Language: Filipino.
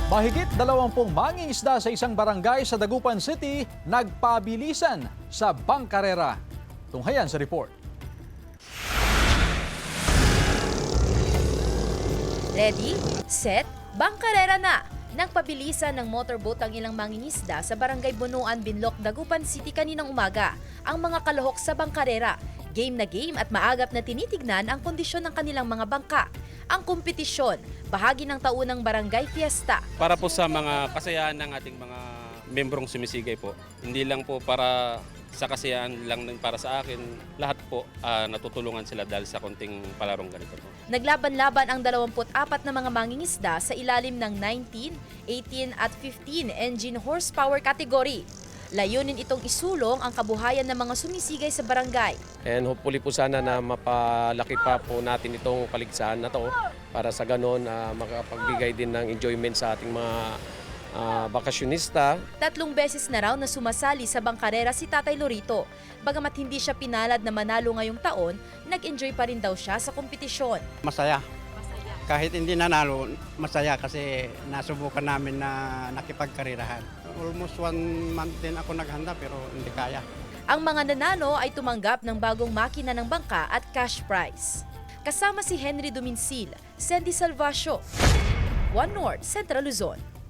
Mahigit 20 mangingisda sa isang barangay sa Dagupan City nagpabilisan sa bangkarera. Tunghayan sa report. Ready, set, bangkarera na! Nagpabilisan ng motorboat ang ilang mangingisda sa Barangay Bunuan, Binloc, Dagupan City kaninang umaga. Ang mga kalahok sa bangkarera, game na game at maagap na tinitignan ang kondisyon ng kanilang mga bangka. Ang kompetisyon, bahagi ng taunang barangay fiesta. Para po sa mga kasayahan ng ating mga membrong sumisigay po. Hindi lang po para sa kasiyahan lang para sa akin, lahat po natutulungan sila dahil sa konting palarong ganito po. Naglaban-laban ang 24 na mga mangingisda sa ilalim ng 19, 18 at 15 engine horsepower category. Layunin itong isulong ang kabuhayan ng mga sumisigay sa barangay. And hopefully po sana na mapalaki pa po natin itong paligsahan na to para sa ganon makapagbigay din ng enjoyment sa ating mga bakasyonista. 3 beses na raw na sumasali sa bangkarera si Tatay Lorito. Bagamat hindi siya pinalad na manalo ngayong taon, nag-enjoy pa rin daw siya sa kompetisyon. Masaya. Kahit hindi nanalo, masaya kasi nasubukan namin na nakipagkarirahan. Almost 1 month din ako naghanda pero hindi kaya. Ang mga nanalo ay tumanggap ng bagong makina ng bangka at cash prize. Kasama si Henry Duminsil, Sandy Salvacio, One North, Central Luzon.